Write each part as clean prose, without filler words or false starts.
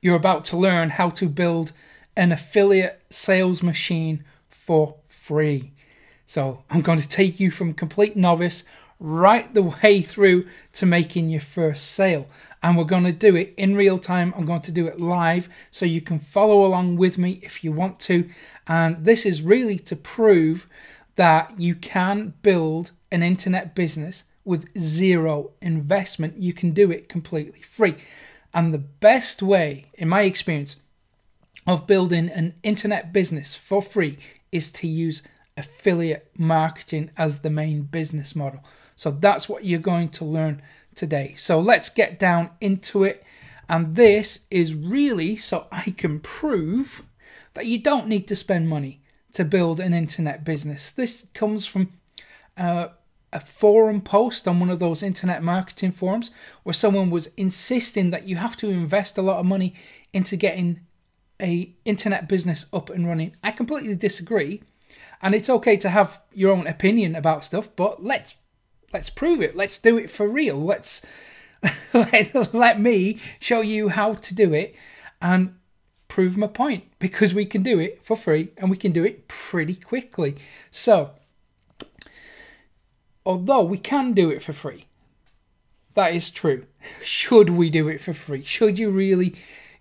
You're about to learn how to build an affiliate sales machine for free. So I'm going to take you from complete novice right the way through to making your first sale. And we're going to do it in real time. I'm going to do it live so you can follow along with me if you want to. And this is really to prove that you can build an internet business with zero investment. You can do it completely free. And the best way, in my experience, of building an internet business for free is to use affiliate marketing as the main business model. So that's what you're going to learn today. So let's get down into it. And this is really so I can prove that you don't need to spend money to build an internet business. This comes from a forum post on one of those internet marketing forums where someone was insisting that you have to invest a lot of money into getting a internet business up and running. I completely disagree, and it's okay to have your own opinion about stuff, but let's prove it. Let's do it for real. Let's let me show you how to do it and prove my point, because we can do it for free and we can do it pretty quickly. So although we can do it for free, that is true. Should we do it for free? Should you really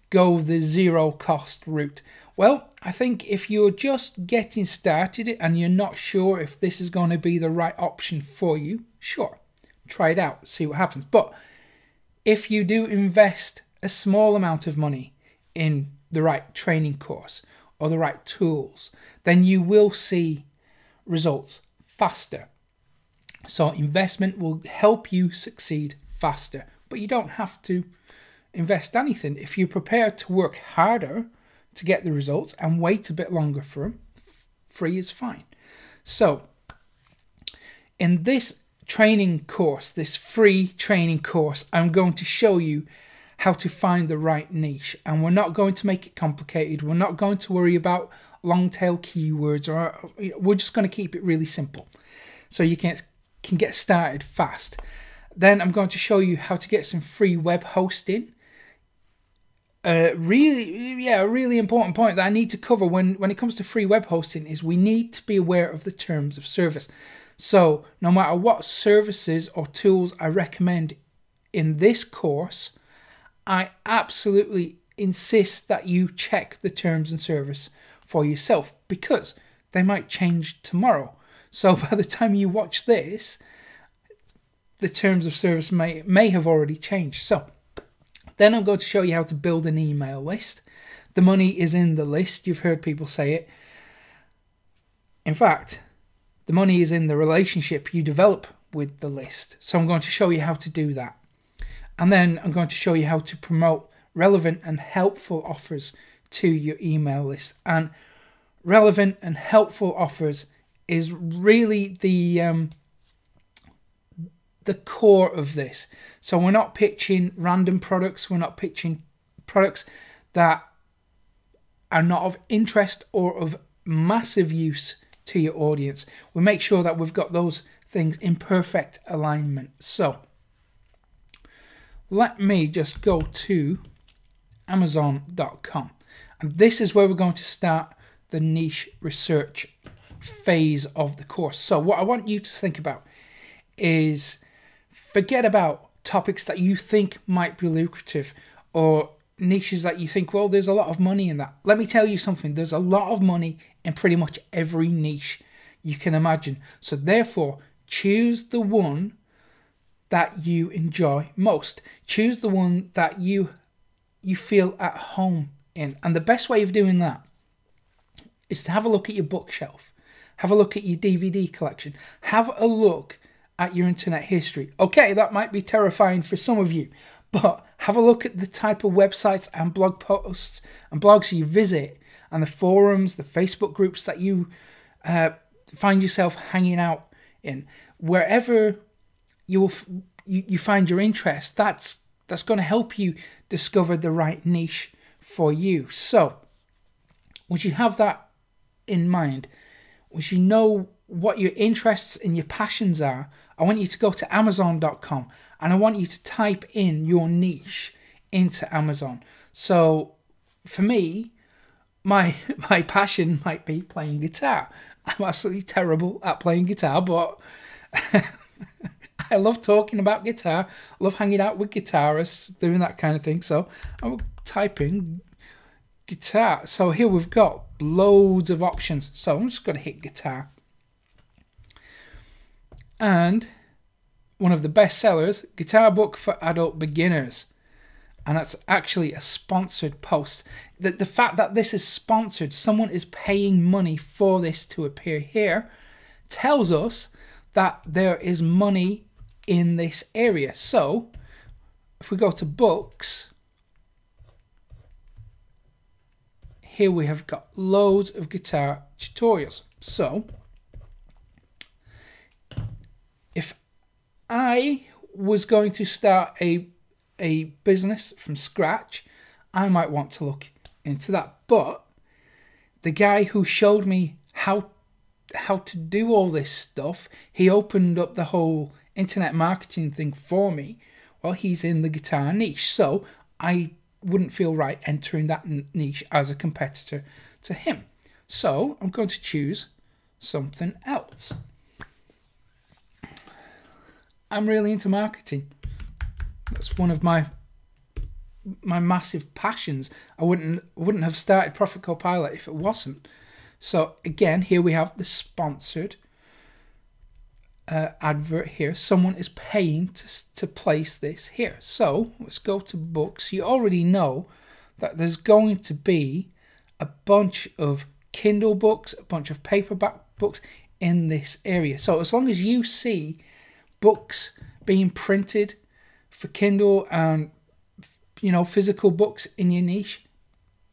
go the zero cost route? Well, I think if you're just getting started and you're not sure if this is going to be the right option for you, sure, try it out, see what happens. But if you do invest a small amount of money in the right training course or the right tools, then you will see results faster. So investment will help you succeed faster, but you don't have to invest anything. If you're prepared to work harder to get the results and wait a bit longer for them, free is fine. So in this training course, this free training course, I'm going to show you how to find the right niche, and we're not going to make it complicated. We're not going to worry about long tail keywords, or we're just going to keep it really simple so you can get started fast. Then I'm going to show you how to get some free web hosting. A really important point that I need to cover when it comes to free web hosting is we need to be aware of the terms of service. So no matter what services or tools I recommend in this course, I absolutely insist that you check the terms and service for yourself, because they might change tomorrow. So by the time you watch this, the terms of service may have already changed. So then I'm going to show you how to build an email list. The money is in the list. You've heard people say it. In fact, the money is in the relationship you develop with the list. So I'm going to show you how to do that. And then I'm going to show you how to promote relevant and helpful offers to your email list. And relevant and helpful offers is really the core of this. So we're not pitching random products. We're not pitching products that are not of interest or of massive use to your audience. We make sure that we've got those things in perfect alignment. So let me just go to Amazon.com, and this is where we're going to start the niche research phase of the course. So what I want you to think about is, forget about topics that you think might be lucrative or niches that you think, well, there's a lot of money in that. Let me tell you something. There's a lot of money in pretty much every niche you can imagine. So therefore, choose the one that you enjoy most. Choose the one that you feel at home in. And the best way of doing that is to have a look at your bookshelf. Have a look at your DVD collection. Have a look at your internet history. Okay, that might be terrifying for some of you, but have a look at the type of websites and blog posts and blogs you visit, and the forums, the Facebook groups that you find yourself hanging out in. Wherever you find your interest, that's going to help you discover the right niche for you. So once you have that in mind, once you know what your interests and your passions are, I want you to go to Amazon.com and I want you to type in your niche into Amazon. So for me, my passion might be playing guitar. I'm absolutely terrible at playing guitar, but I love talking about guitar. I love hanging out with guitarists, doing that kind of thing. So I will type in guitar. So here we've got loads of options. So I'm just going to hit guitar. And one of the best sellers, guitar book for adult beginners. And that's actually a sponsored post. The fact that this is sponsored, someone is paying money for this to appear here, tells us that there is money in this area. So if we go to books, here we have got loads of guitar tutorials. So if I was going to start a business from scratch, I might want to look into that. But the guy who showed me how to do all this stuff, he opened up the whole internet marketing thing for me. Well, he's in the guitar niche, so I wouldn't feel right entering that niche as a competitor to him. So I'm going to choose something else. I'm really into marketing. That's one of my massive passions. I wouldn't have started Profit Copilot if it wasn't. So again, here we have the sponsored advert here. Someone is paying to place this here. So let's go to books. You already know that there's going to be a bunch of Kindle books, a bunch of paperback books in this area. So as long as you see books being printed for Kindle and physical books in your niche,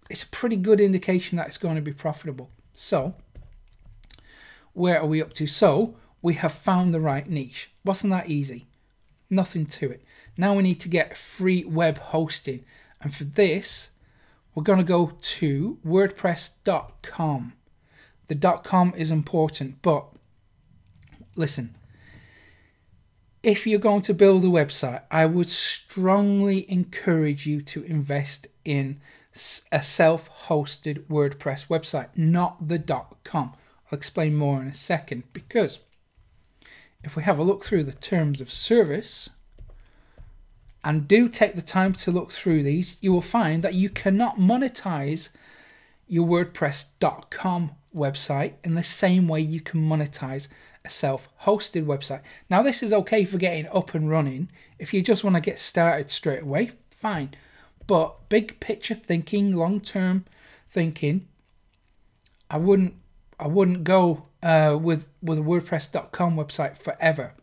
it's a pretty good indication that it's going to be profitable. So where are we up to? So we have found the right niche. Wasn't that easy? Nothing to it. Now we need to get free web hosting, and for this we're going to go to wordpress.com. The .com is important, but listen, if you're going to build a website, I would strongly encourage you to invest in a self-hosted WordPress website, not the .com. I'll explain more in a second, because if we have a look through the terms of service, and do take the time to look through these, you will find that you cannot monetize your WordPress.com website in the same way you can monetize a self-hosted website. Now this is okay for getting up and running. If you just want to get started straight away, fine. But big picture thinking, long-term thinking, I wouldn't go with a WordPress.com website forever.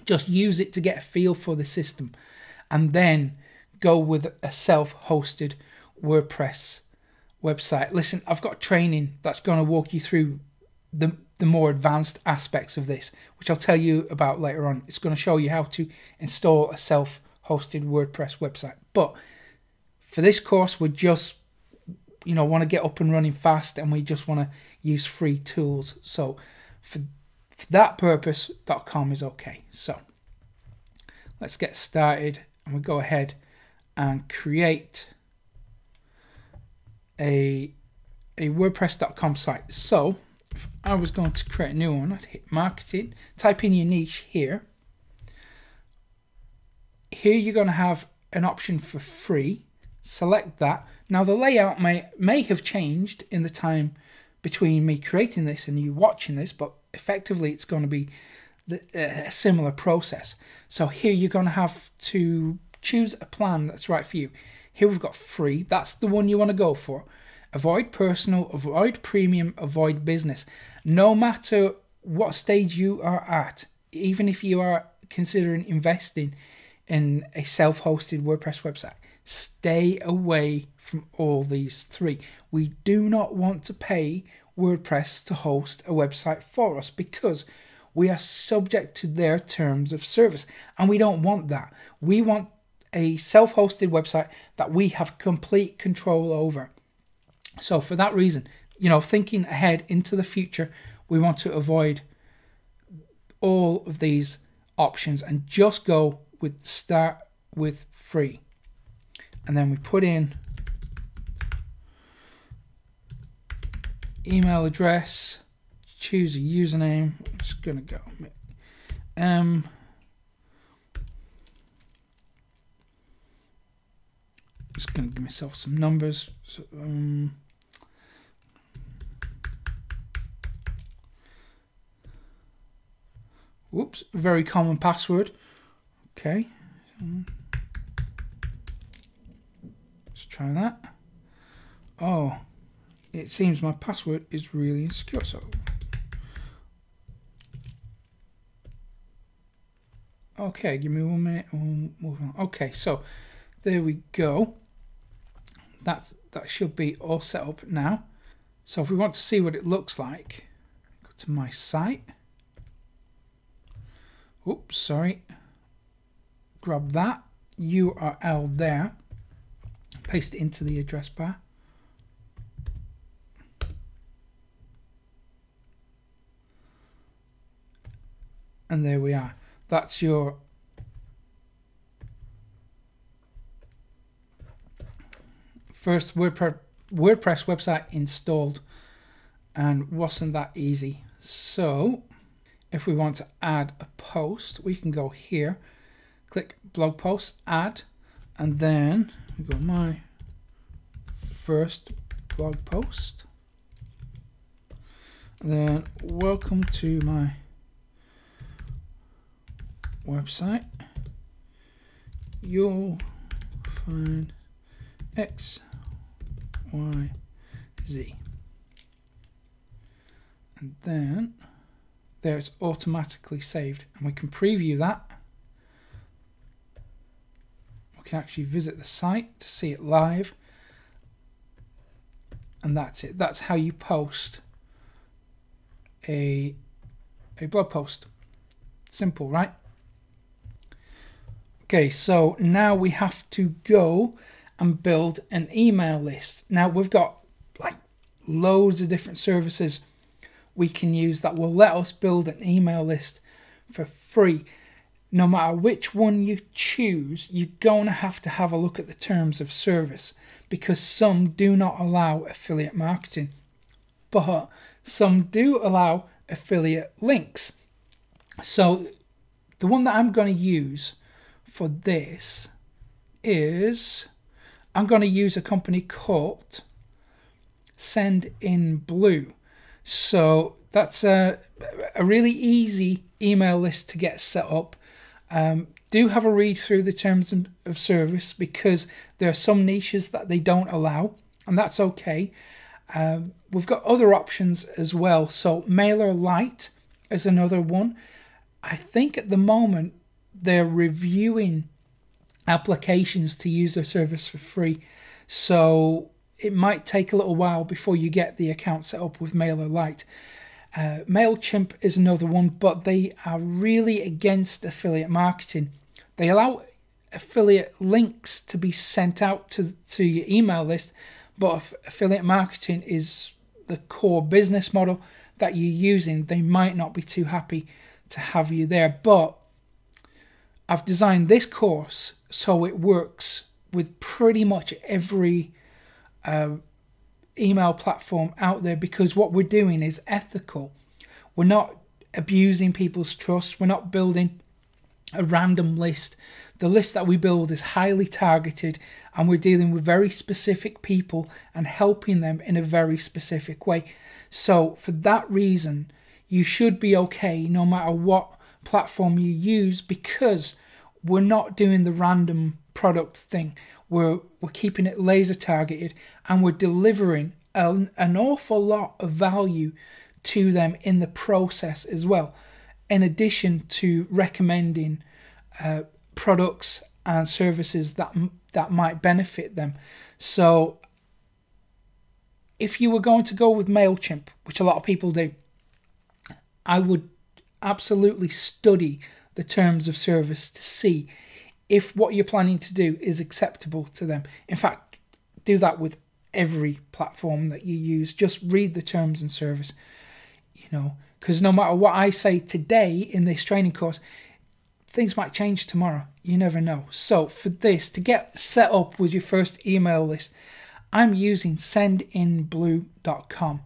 Just use it to get a feel for the system, and then go with a self-hosted WordPress website. Listen, I've got training that's going to walk you through the more advanced aspects of this, which I'll tell you about later on. It's going to show you how to install a self-hosted WordPress website. But for this course, we just want to get up and running fast, and we just want to use free tools. So for that purpose, .com is okay. So let's get started, and we'll go ahead and create a WordPress.com site. So if I was going to create a new one, I'd hit marketing, type in your niche here. Here you're going to have an option for free. Select that. Now the layout may have changed in the time between me creating this and you watching this, but effectively it's going to be a similar process. So here you're going to have to choose a plan that's right for you. Here we've got free. That's the one you want to go for. Avoid personal, avoid premium, avoid business. No matter what stage you are at, even if you are considering investing in a self-hosted WordPress website, stay away from all these three. We do not want to pay WordPress to host a website for us, because we are subject to their terms of service, and we don't want that. We want a self-hosted website that we have complete control over. So for that reason, thinking ahead into the future, we want to avoid all of these options and just go with start with free. And then we put in email address, choose a username. I'm just gonna go just gonna give myself some numbers. So, whoops, very common password. Okay, let's try that. Oh, it seems my password is really insecure. So, okay, give me 1 minute. We'll move on. Okay, so there we go. That should be all set up now. So if we want to see what it looks like, go to my site. Oops, sorry. Grab that URL there, paste it into the address bar. And there we are. That's your first WordPress website installed, and wasn't that easy. So if we want to add a post, we can go here, click blog post, add, and then we go my first blog post, and then welcome to my website. You'll find X, Y, Z, and then there it's automatically saved, and we can preview that. We can actually visit the site to see it live, and that's it. That's how you post a blog post. Simple, right? Okay, so now we have to go and build an email list. Now we've got like loads of different services we can use that will let us build an email list for free. No matter which one you choose, you're going to have a look at the terms of service, because some do not allow affiliate marketing, but some do allow affiliate links. So the one that I'm going to use for this is, I'm going to use a company called Send in Blue. So that's a really easy email list to get set up. Do have a read through the terms of service, because there are some niches that they don't allow, and that's okay. We've got other options as well. So MailerLite is another one. I think at the moment they're reviewing applications to use their service for free, so it might take a little while before you get the account set up with MailerLite. MailChimp is another one, but they are really against affiliate marketing. They allow affiliate links to be sent out to your email list, but if affiliate marketing is the core business model that you're using, they might not be too happy to have you there. But I've designed this course so it works with pretty much every email platform out there, because what we're doing is ethical. We're not abusing people's trust. We're not building a random list. The list that we build is highly targeted, and we're dealing with very specific people and helping them in a very specific way. So for that reason, you should be okay no matter what platform you use, because we're not doing the random product thing. We're keeping it laser targeted, and we're delivering an awful lot of value to them in the process as well, in addition to recommending products and services that might benefit them. So if you were going to go with MailChimp, which a lot of people do, I would absolutely study the terms of service to see if what you're planning to do is acceptable to them. In fact, do that with every platform that you use. Just read the terms and service, because no matter what I say today in this training course, things might change tomorrow. You never know. So for this, to get set up with your first email list, I'm using sendinblue.com.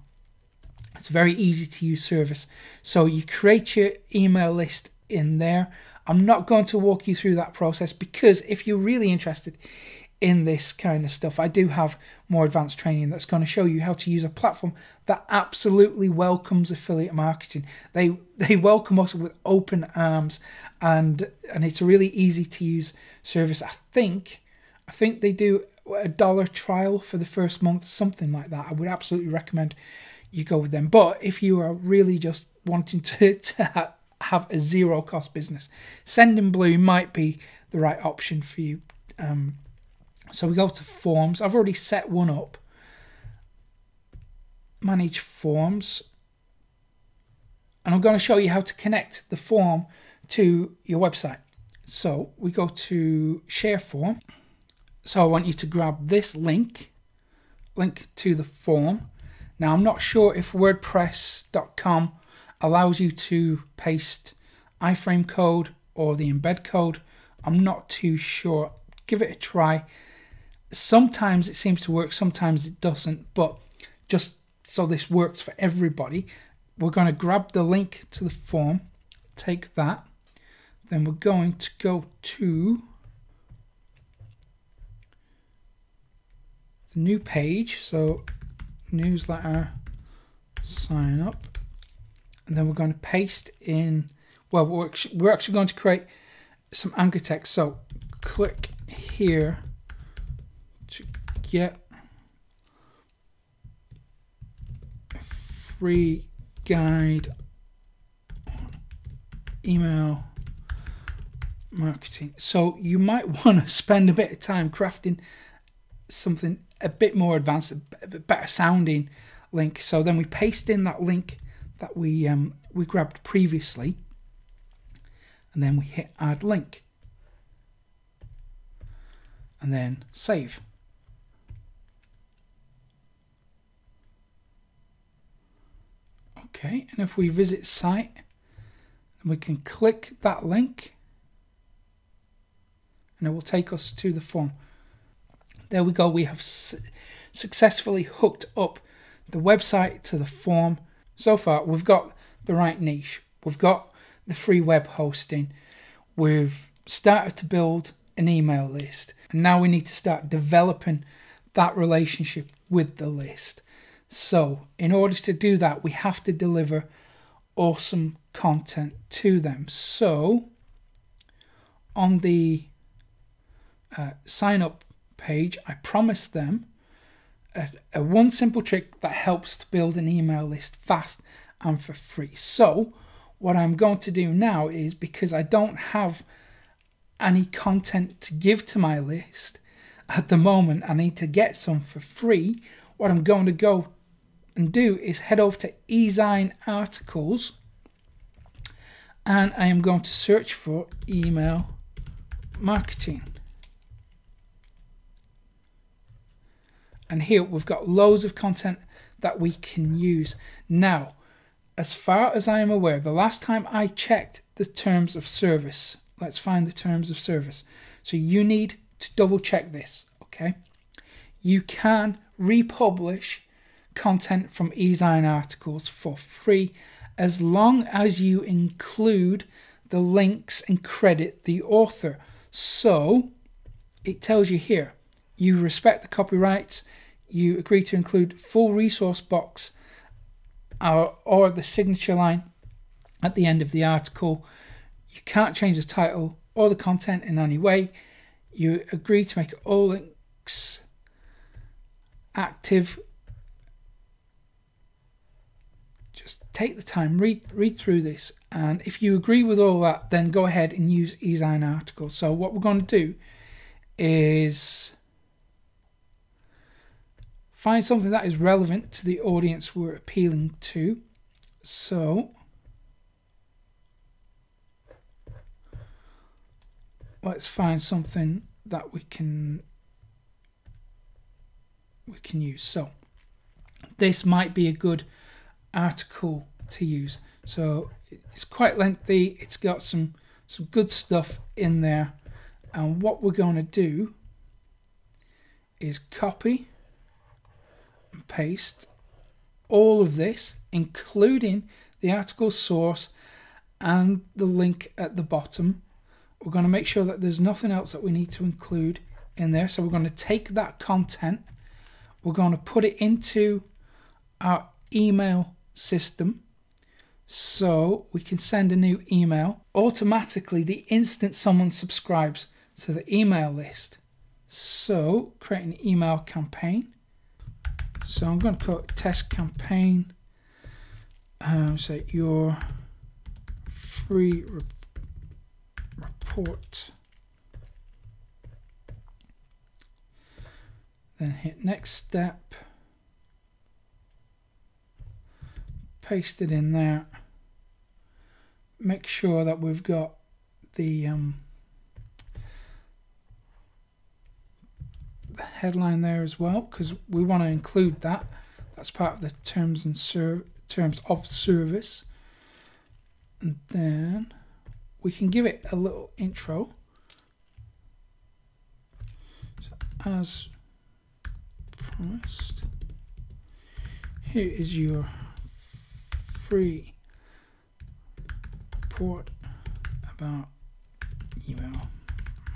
It's a very easy to use service. So you create your email list in there. I'm not going to walk you through that process because if you're really interested in this kind of stuff, I do have more advanced training that's going to show you how to use a platform that absolutely welcomes affiliate marketing. They welcome us with open arms, and it's a really easy to use service. I think they do a $1 trial for the first month, something like that. I would absolutely recommend you go with them. But if you are really just wanting to have a zero cost business, Sendinblue might be the right option for you. So we go to forms. I've already set one up. Manage forms. And I'm going to show you how to connect the form to your website. So we go to share form. So I want you to grab this link to the form. Now I'm not sure if WordPress.com allows you to paste iframe code or the embed code. I'm not too sure. Give it a try. Sometimes it seems to work, sometimes it doesn't, but just so this works for everybody, we're going to grab the link to the form, take that, then we're going to go to the new page, so newsletter, sign up, and then we're going to paste in, well, we're actually going to create some anchor text, so click here to get a free guide on email marketing. So you might want to spend a bit of time crafting something a bit more advanced, a bit better sounding link. So then we paste in that link that we grabbed previously, and then we hit add link, and then save. Okay, and if we visit site, then we can click that link and it will take us to the form. There we go, we have successfully hooked up the website to the form. So far we've got the right niche, we've got the free web hosting, we've started to build an email list, and now we need to start developing that relationship with the list. So in order to do that, we have to deliver awesome content to them. So on the sign up page, I promised them a one simple trick that helps to build an email list fast and for free. So what I'm going to do now is, because I don't have any content to give to my list at the moment, I need to get some for free. What I'm going to go and do is head over to eZine articles, and I am going to search for email marketing. And here we've got loads of content that we can use. Now, as far as I am aware, the last time I checked the terms of service, let's find the terms of service. So you need to double check this, okay? You can republish content from eZine articles for free as long as you include the links and credit the author. So it tells you here, you respect the copyrights, you agree to include full resource box or the signature line at the end of the article. You can't change the title or the content in any way. You agree to make all links active. Just take the time, read through this, and if you agree with all that, then go ahead and use eZine articles. So what we're going to do is find something that is relevant to the audience we're appealing to. So let's find something that we can use. So this might be a good article to use. So it's quite lengthy, it's got some good stuff in there, and what we're going to do is copy and paste all of this, including the article source and the link at the bottom. We're going to make sure that there's nothing else that we need to include in there. So we're going to take that content, we're going to put it into our email system so we can send a new email automatically the instant someone subscribes to the email list. So create an email campaign. So I'm going to call it test campaign. So your free report. Then hit next step. Paste it in there. Make sure that we've got the headline there as well, because we want to include that. That's part of the terms of service. And then we can give it a little intro. So, as promised, here is your free report about email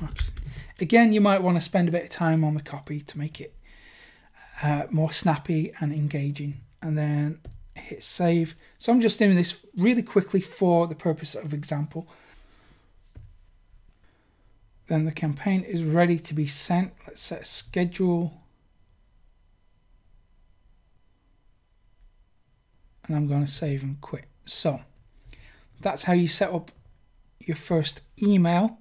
marketing. Again, you might want to spend a bit of time on the copy to make it more snappy and engaging, and then hit save. So I'm just doing this really quickly for the purpose of example. Then the campaign is ready to be sent. Let's set a schedule. And I'm going to save and quit. So that's how you set up your first email.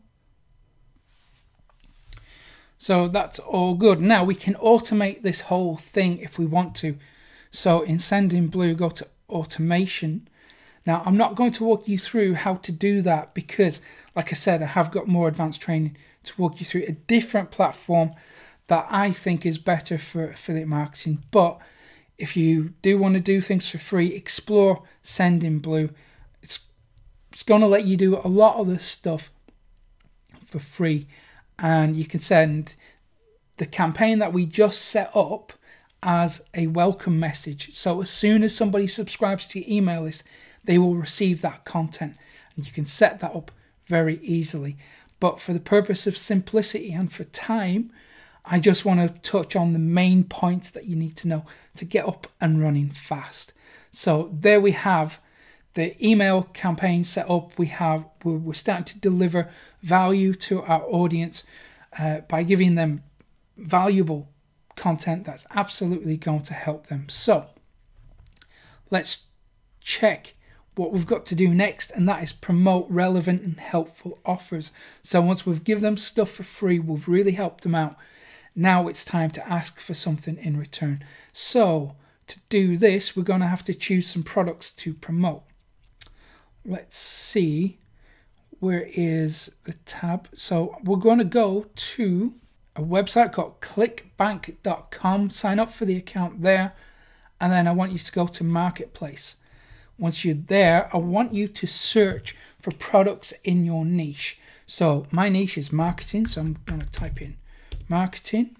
So that's all good. Now we can automate this whole thing if we want to. So in Sendinblue, go to automation. Now I'm not going to walk you through how to do that because, like I said, I have got more advanced training to walk you through a different platform that I think is better for affiliate marketing. But if you do want to do things for free, explore Sendinblue. It's going to let you do a lot of this stuff for free, and you can send the campaign that we just set up as a welcome message. So as soon as somebody subscribes to your email list, they will receive that content, and you can set that up very easily. But for the purpose of simplicity and for time, I just want to touch on the main points that you need to know to get up and running fast. So there we have the email campaign set up. We're starting to deliver value to our audience by giving them valuable content that's absolutely going to help them. So let's check what we've got to do next, and that is promote relevant and helpful offers. So once we've given them stuff for free, we've really helped them out. Now it's time to ask for something in return. So to do this, we're going to have to choose some products to promote. Let's see, where is the tab? So we're going to go to a website called clickbank.com, sign up for the account there, and then I want you to go to Marketplace. Once you're there, I want you to search for products in your niche. So my niche is marketing, so I'm going to type in marketing.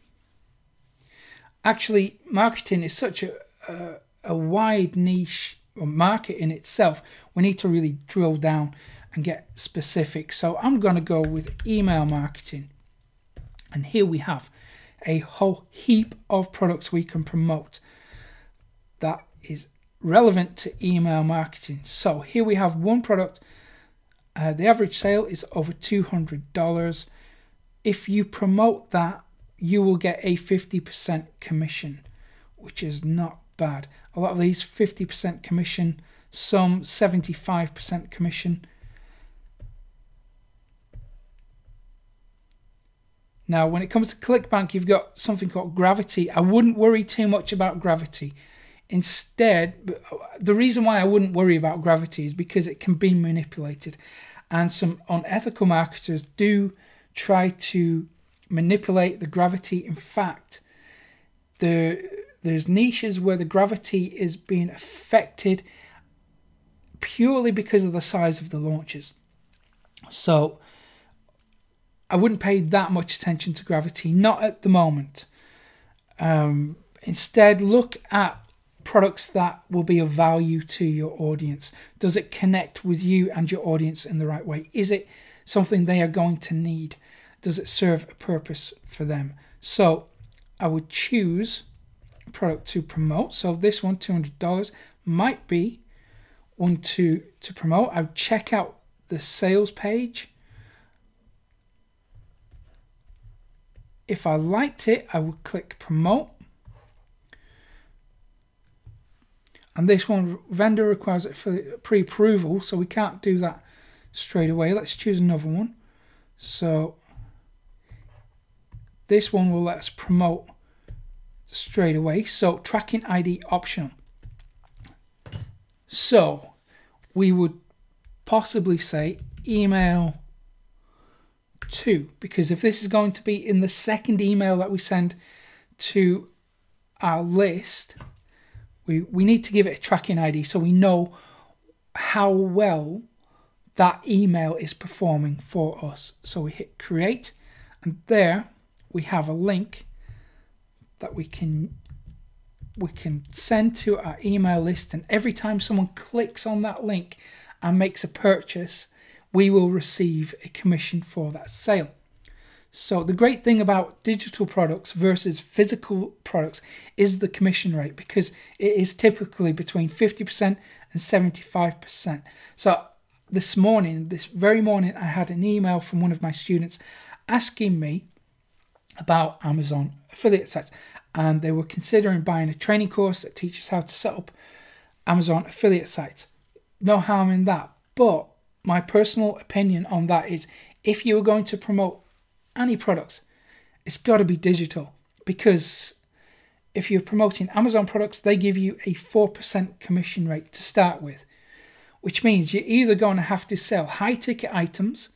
Actually, marketing is such a wide niche or market in itself. We need to really drill down and get specific. So I'm going to go with email marketing. And here we have a whole heap of products we can promote that is relevant to email marketing. So here we have one product. The average sale is over $200. If you promote that, you will get a 50% commission, which is not bad. A lot of these 50% commission, some 75% commission. Now, when it comes to ClickBank, you've got something called gravity. I wouldn't worry too much about gravity. Instead, the reason why I wouldn't worry about gravity is because it can be manipulated. And some unethical marketers do try to manipulate the gravity. In fact, there's niches where the gravity is being affected purely because of the size of the launches. So I wouldn't pay that much attention to gravity, not at the moment. Instead, look at products that will be of value to your audience? Does it connect with you and your audience in the right way? Is it something they are going to need? Does it serve a purpose for them? So I would choose a product to promote. So this one, $200, might be one to promote. I would check out the sales page. If I liked it, I would click promote. And this one, vendor requires it for pre-approval, so we can't do that straight away. Let's choose another one. So this one will let us promote straight away. So tracking ID optional. So we would possibly say email to, because if this is going to be in the second email that we send to our list, we need to give it a tracking ID so we know how well that email is performing for us. So we hit create, and there we have a link that we can send to our email list, and every time someone clicks on that link and makes a purchase, we will receive a commission for that sale. So the great thing about digital products versus physical products is the commission rate, because it is typically between 50% and 75%. So this very morning, I had an email from one of my students asking me about Amazon affiliate sites, and they were considering buying a training course that teaches how to set up Amazon affiliate sites. No harm in that, but my personal opinion on that is, if you are going to promote any products, it's got to be digital, because if you're promoting Amazon products, they give you a 4% commission rate to start with, which means you're either going to have to sell high ticket items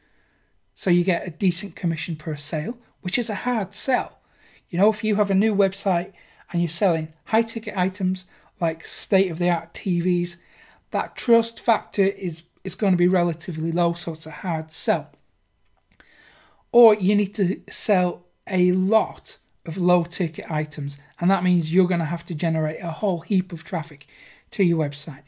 so you get a decent commission per sale, which is a hard sell. You know, if you have a new website and you're selling high ticket items like state of the art TVs, that trust factor is going to be relatively low, so it's a hard sell. Or you need to sell a lot of low ticket items, and that means you're going to have to generate a whole heap of traffic to your website.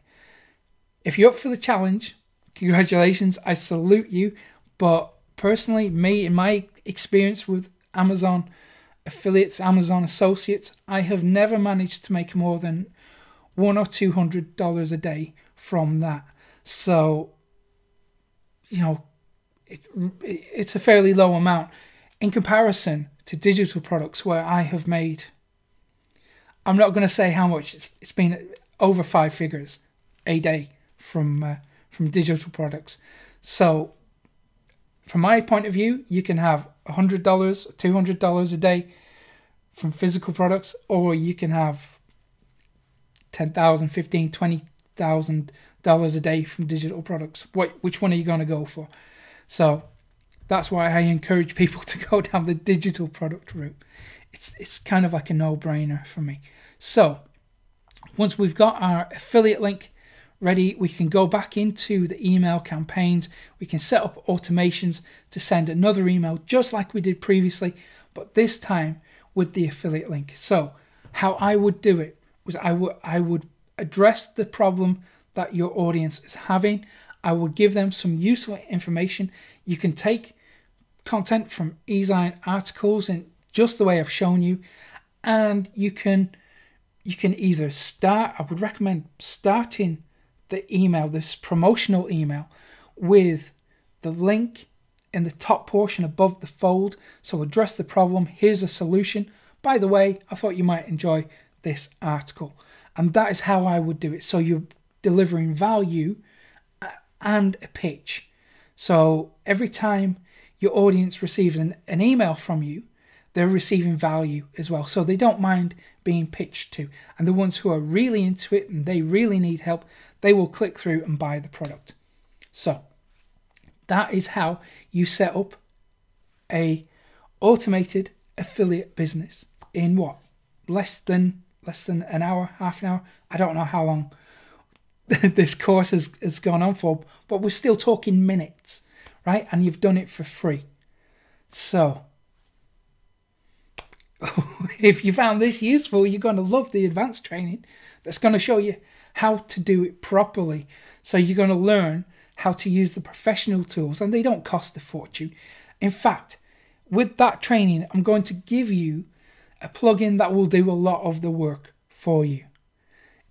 If you're up for the challenge, congratulations, I salute you. But personally, in my experience with Amazon affiliates, Amazon associates, I have never managed to make more than $100 or $200 a day from that. So, you know, it's a fairly low amount in comparison to digital products where I have made, I'm not going to say how much, it's been over 5 figures a day from digital products. So from my point of view, you can have $100, $200 a day from physical products, or you can have $10,000, $15,000, $20,000 a day from digital products. Which one are you going to go for? So that's why I encourage people to go down the digital product route. It's kind of like a no-brainer for me. So once we've got our affiliate link ready, we can go back into the email campaigns. We can set up automations to send another email just like we did previously, but this time with the affiliate link. So how I would do it was I would address the problem that your audience is having. I would give them some useful information. You can take content from eZine articles in just the way I've shown you, and you can either start, I would recommend starting the email, this promotional email, with the link in the top portion above the fold. So address the problem, here's a solution. By the way, I thought you might enjoy this article. And that is how I would do it. So you're delivering value and a pitch. So every time your audience receives an email from you, they're receiving value as well. So they don't mind being pitched to. And the ones who are really into it and they really need help, they will click through and buy the product. So that is how you set up a automated affiliate business in what? Less than an hour, half an hour. I don't know how long this course has gone on for, but we're still talking minutes, right? And you've done it for free. So If you found this useful, you're going to love the advanced training that's going to show you how to do it properly. So you're going to learn how to use the professional tools, and they don't cost a fortune. In fact, with that training, I'm going to give you a plugin that will do a lot of the work for you.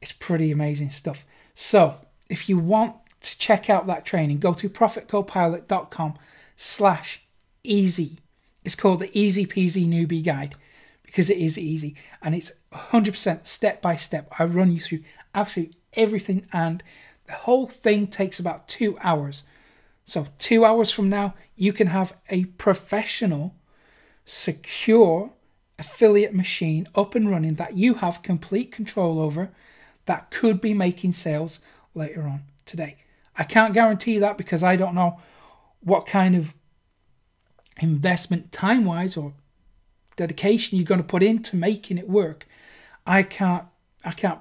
It's pretty amazing stuff. So if you want to check out that training, go to profitcopilot.com/easy. It's called the Easy Peasy Newbie Guide because it is easy, and it's 100% step by step. I run you through absolutely everything, and the whole thing takes about 2 hours. So 2 hours from now, you can have a professional, secure affiliate machine up and running that you have complete control over, that could be making sales later on today. I can't guarantee that because I don't know what kind of investment time-wise or dedication you're going to put into making it work. I can't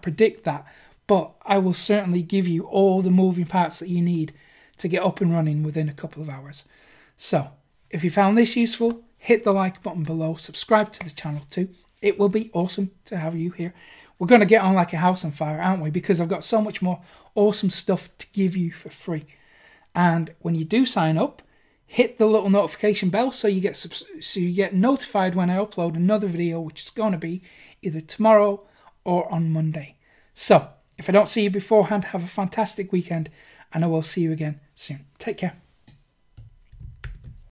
predict that, but I will certainly give you all the moving parts that you need to get up and running within a couple of hours. So if you found this useful, hit the like button below, subscribe to the channel too. It will be awesome to have you here. We're going to get on like a house on fire, aren't we? Because I've got so much more awesome stuff to give you for free. And when you do sign up, hit the little notification bell so you get notified when I upload another video, which is going to be either tomorrow or on Monday. So if I don't see you beforehand, have a fantastic weekend, and I will see you again soon. Take care.